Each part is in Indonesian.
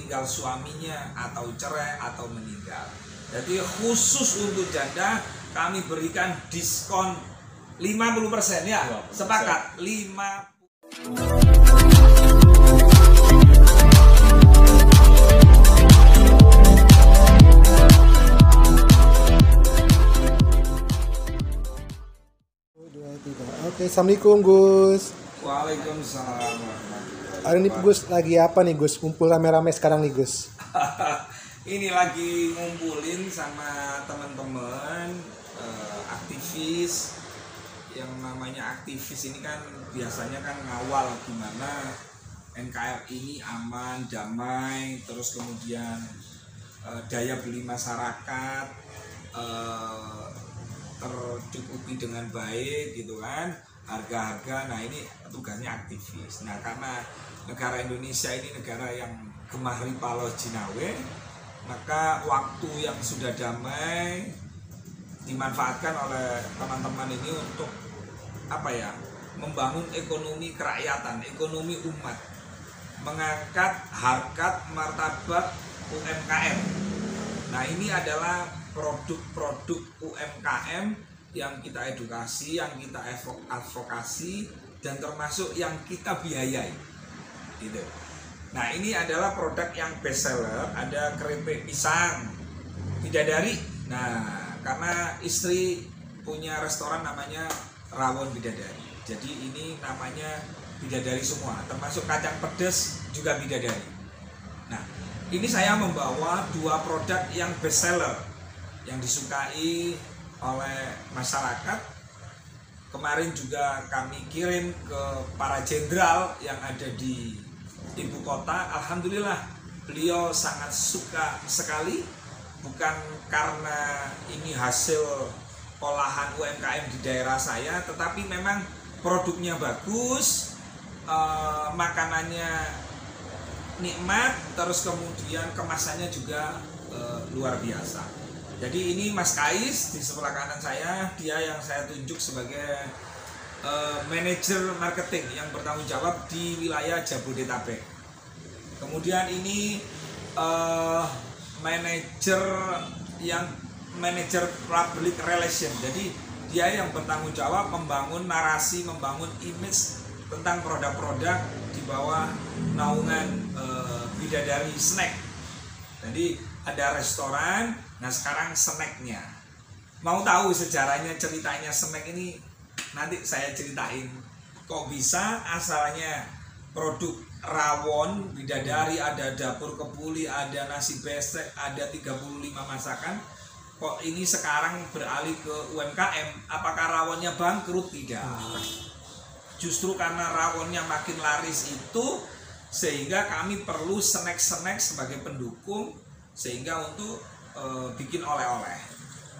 ditinggal suaminya atau cerai atau meninggal. Jadi khusus untuk janda kami berikan diskon 50% ya. 50%. Sepakat 50. Oke, assalamualaikum Gus. Waalaikumsalam. Hari ini Gus lagi apa nih Gus? Kumpul rame-rame sekarang nih Gus. Ini lagi ngumpulin sama teman-teman aktivis. Yang namanya aktivis ini kan biasanya kan ngawal gimana NKRI ini aman, damai, terus kemudian daya beli masyarakat tercukupi dengan baik gitu kan, harga-harga. Nah ini tugasnya aktivis. Nah karena negara Indonesia ini negara yang gemah ripalo jinawe, maka waktu yang sudah damai dimanfaatkan oleh teman-teman ini untuk apa ya, membangun ekonomi kerakyatan, ekonomi umat, mengangkat harkat martabat UMKM. Nah ini adalah produk-produk UMKM yang kita edukasi, yang kita advokasi, dan termasuk yang kita biayai gitu. Nah ini adalah produk yang best seller. Ada keripik pisang bidadari. Nah karena istri punya restoran namanya Rawon Bidadari, jadi ini namanya bidadari semua, termasuk kacang pedas juga bidadari. Nah ini saya membawa dua produk yang best seller, yang disukai oleh masyarakat. Kemarin juga kami kirim ke para jenderal yang ada di ibu kota. Alhamdulillah beliau sangat suka sekali, bukan karena ini hasil olahan UMKM di daerah saya, tetapi memang produknya bagus, makanannya nikmat, terus kemudian kemasannya juga luar biasa. Jadi ini Mas Kais di sebelah kanan saya, dia yang saya tunjuk sebagai manajer marketing yang bertanggung jawab di wilayah Jabodetabek. Kemudian ini manajer public relation, jadi dia yang bertanggung jawab membangun narasi, membangun image tentang produk-produk di bawah naungan Bidadari Snack. Jadi ada restoran, nah sekarang snacknya. Mau tahu sejarahnya, ceritanya snack ini? Nanti saya ceritain kok bisa asalnya produk rawon Bidadari, ada dapur kebuli, ada nasi besek, ada 35 masakan. Kok ini sekarang beralih ke UMKM? Apakah rawonnya bangkrut? Tidak. Justru karena rawonnya makin laris itu, sehingga kami perlu snack-snack sebagai pendukung, sehingga untuk bikin oleh-oleh.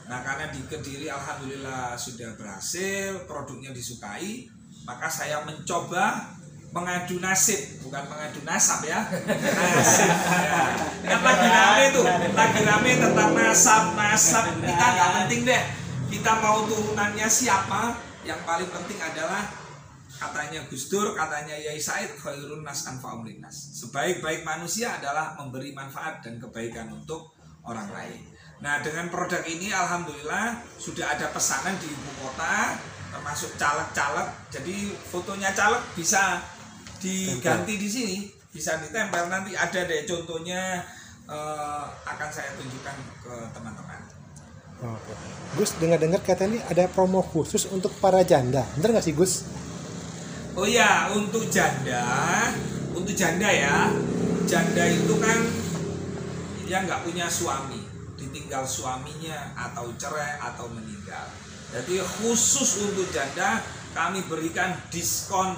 Nah karena di Kediri alhamdulillah sudah berhasil, produknya disukai, maka saya mencoba mengadu nasib, bukan mengadu nasab ya. Nasib ya. Kan lagi rame tuh, lagi rame tentang nasab. Kita nggak penting deh, kita mau turunannya siapa, yang paling penting adalah katanya Gus Dur, katanya Yai Said, khairun nas anfa'um linnas. Sebaik-baik manusia adalah memberi manfaat dan kebaikan untuk orang lain. Nah dengan produk ini alhamdulillah sudah ada pesanan di ibu kota, termasuk caleg-caleg. Jadi fotonya caleg bisa diganti di sini, bisa ditempel. Nanti ada deh contohnya, akan saya tunjukkan ke teman-teman. Oke. Gus, dengar-dengar katanya ada promo khusus untuk para janda. Bener nggak sih Gus? Oh iya, untuk janda ya. Janda itu kan yang nggak punya suami, ditinggal suaminya atau cerai atau meninggal. Jadi khusus untuk janda kami berikan diskon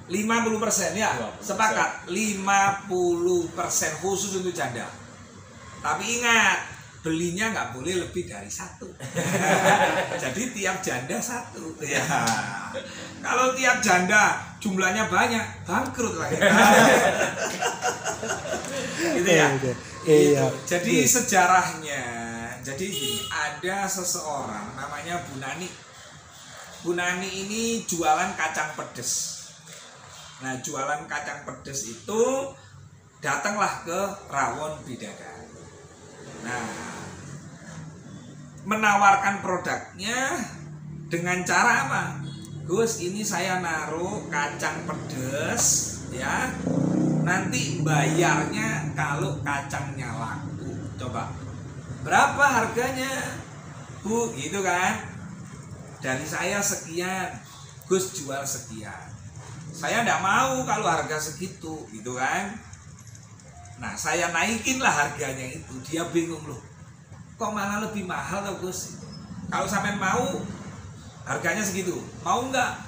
50% ya. 50%. Sepakat 50% khusus untuk janda. Tapi ingat, belinya nggak boleh lebih dari satu. Jadi tiap janda satu ya. Kalau tiap janda jumlahnya banyak, bangkrut lagi. Gitu ya. Iya. Jadi sejarahnya, jadi gini, ada seseorang namanya Bu Nani. Bu Nani ini jualan kacang pedes. Nah jualan kacang pedes itu datanglah ke Rawon Bidadari. Nah, menawarkan produknya dengan cara apa? Gus, ini saya naruh kacang pedes ya. Nanti bayarnya kalau kacangnya laku. Coba, berapa harganya, Bu? Gitu kan? Dari saya sekian, Gus jual sekian. Saya enggak mau kalau harga segitu, gitu kan? Nah, saya naikin lah harganya itu. Dia bingung loh, kok malah lebih mahal loh Gus? Kalau sampean mau harganya segitu, mau enggak?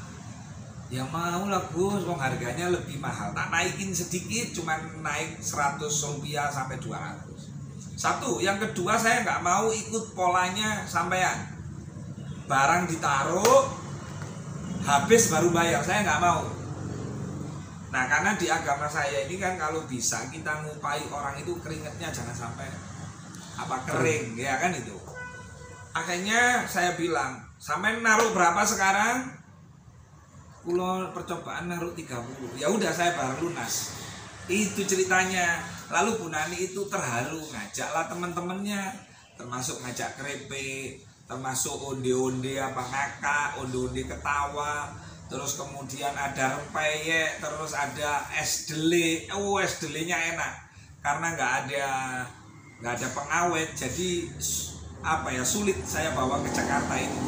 Ya mau lah Gus, wong harganya lebih mahal. Tak naikin sedikit, cuman naik 100 rupiah sampai 200. Satu, yang kedua saya nggak mau ikut polanya sampean. Barang ditaruh, habis baru bayar, saya nggak mau. Nah, karena di agama saya ini kan kalau bisa kita ngupai orang itu keringetnya jangan sampai kering, ya kan itu. Akhirnya saya bilang, sampean naruh berapa sekarang? Kulo percobaan naruh 30. Ya udah, saya baru lunas. Itu ceritanya. Lalu Bu Nani itu terharu, ngajaklah teman-temannya, termasuk ngajak krepek, termasuk onde-onde ngakak, onde-onde ketawa, terus kemudian ada rempeyek, terus ada es dele. Es delenya enak karena nggak ada pengawet, jadi sulit saya bawa ke Jakarta itu.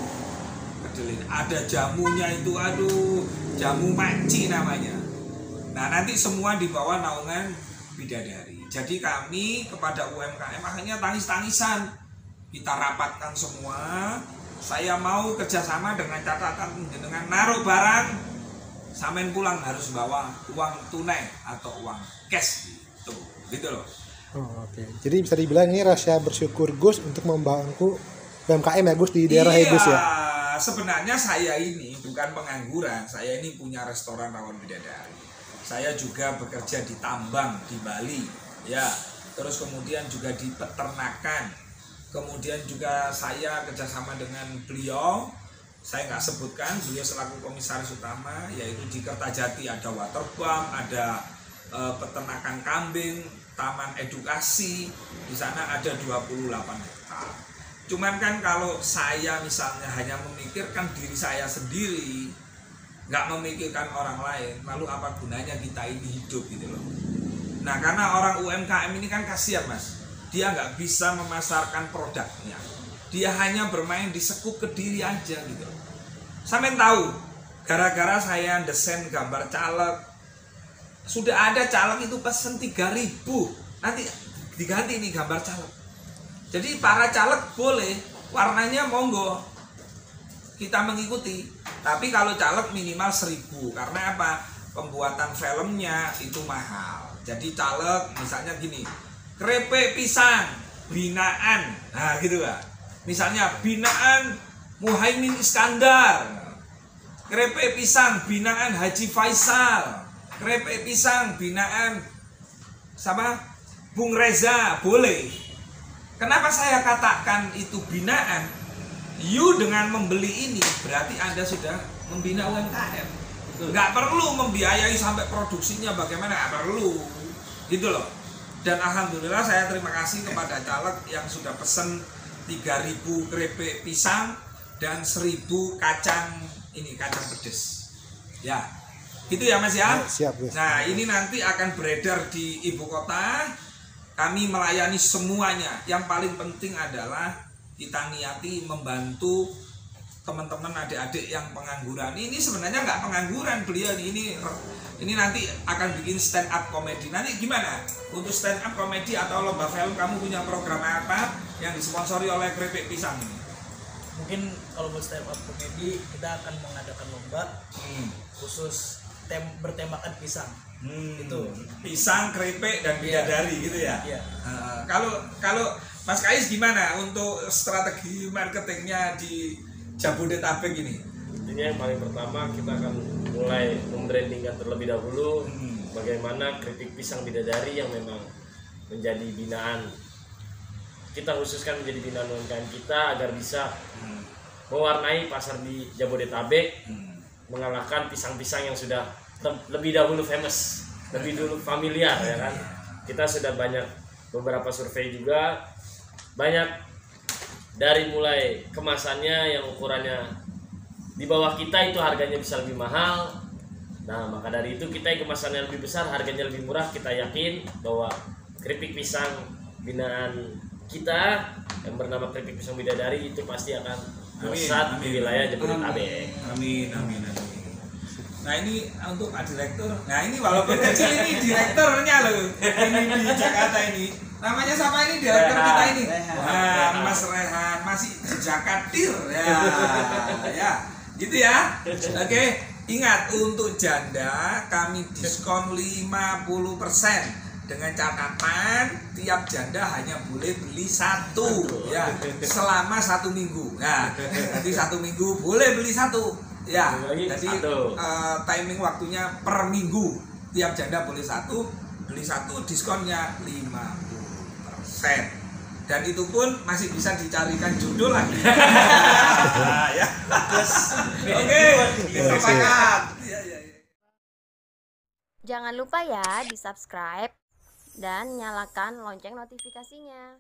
Ada jamunya itu, aduh, jamu maci namanya. Nah, nanti semua di bawah naungan Bidadari. Jadi kami kepada UMKM akhirnya tangis-tangisan. Kita rapatkan semua. Saya mau kerjasama dengan catatan dengan naruh barang, sampean pulang harus bawa uang tunai atau uang cash gitu loh. Oh, oke. Jadi bisa dibilang ini rahasia bersyukur Gus untuk membantu UMKM ya Gus di daerah ya Gus ya. Sebenarnya saya ini bukan pengangguran, saya ini punya restoran Rawon Bidadari. Saya juga bekerja di tambang di Bali, ya. Terus kemudian juga di peternakan. Kemudian juga saya kerjasama dengan beliau. Saya nggak sebutkan, beliau selaku komisaris utama, yaitu di Kertajati ada waterbank, ada peternakan kambing, taman edukasi. Di sana ada 28 hektar. Cuman kan kalau saya misalnya hanya memikirkan diri saya sendiri, nggak memikirkan orang lain, lalu apa gunanya kita ini hidup gitu loh. Nah, karena orang UMKM ini kan kasihan Mas, dia nggak bisa memasarkan produknya, dia hanya bermain di sekup Kediri aja gitu loh. Sampean tahu, gara-gara saya desain gambar caleg, sudah ada caleg itu pesen 3.000, nanti diganti nih gambar caleg. Jadi para caleg boleh, warnanya monggo, kita mengikuti. Tapi kalau caleg minimal 1.000, karena apa? Pembuatan filmnya itu mahal. Jadi caleg misalnya gini, krepek pisang binaan, nah gitu kan. Misalnya binaan Muhaimin Iskandar, krepek pisang binaan Haji Faisal, krepek pisang binaan sama Bung Reza, boleh. Kenapa saya katakan itu binaan? You dengan membeli ini berarti Anda sudah membina UMKM. Nggak perlu membiayai sampai produksinya bagaimana, nggak perlu. Gitu loh. Dan alhamdulillah saya terima kasih kepada caleg yang sudah pesen 3.000 krepek pisang dan 1.000 kacang pedes. Ya. Gitu ya Mas ya? Siap, Gus. Nah, ini nanti akan beredar di ibu kota. Kami melayani semuanya. Yang paling penting adalah kita niati membantu teman-teman adik-adik yang pengangguran. Ini sebenarnya nggak pengangguran beliau ini nanti akan bikin stand up comedy. Nanti gimana? Untuk stand up comedy atau lomba film kamu punya program apa yang disponsori oleh Krepek Pisang ini? Mungkin kalau buat stand up comedy kita akan mengadakan lomba khusus bertemakan pisang. Itu pisang, krepek dan bidadari gitu ya. Iya. Kalau Mas Kais gimana untuk strategi marketingnya di Jabodetabek ini? Intinya yang paling pertama kita akan mulai membrandingkan terlebih dahulu bagaimana keripik pisang bidadari yang memang menjadi binaan. Kita khususkan menjadi binaan UMKM kita agar bisa mewarnai pasar di Jabodetabek, mengalahkan pisang-pisang yang sudah lebih dahulu famous, lebih dulu familiar ya kan. kita sudah banyak beberapa survei juga, banyak dari mulai kemasannya yang ukurannya di bawah kita itu harganya bisa lebih mahal. Nah, maka dari itu kita yang kemasannya lebih besar, harganya lebih murah, kita yakin bahwa keripik pisang binaan kita yang bernama keripik pisang bidadari itu pasti akan melesat di wilayah Jabodetabek. Amin. Nah ini untuk Pak Direktur. Nah ini walaupun kecil ini direkturnya loh. Ini di Jakarta ini. Namanya siapa ini direktur kita ini? Nah, Mas Rehan masih Jakatir ya. Ya, gitu ya. Oke, ingat untuk janda kami diskon 50% dengan catatan tiap janda hanya boleh beli satu ya selama 1 minggu. Nah, nanti 1 minggu boleh beli satu. Ya, jadi timing waktunya per minggu. Tiap janda boleh satu, beli satu diskonnya 50%. Dan itu pun masih bisa dicarikan jodoh lagi. Ya. Oke, sepakat. Jangan lupa ya di subscribe dan nyalakan lonceng notifikasinya.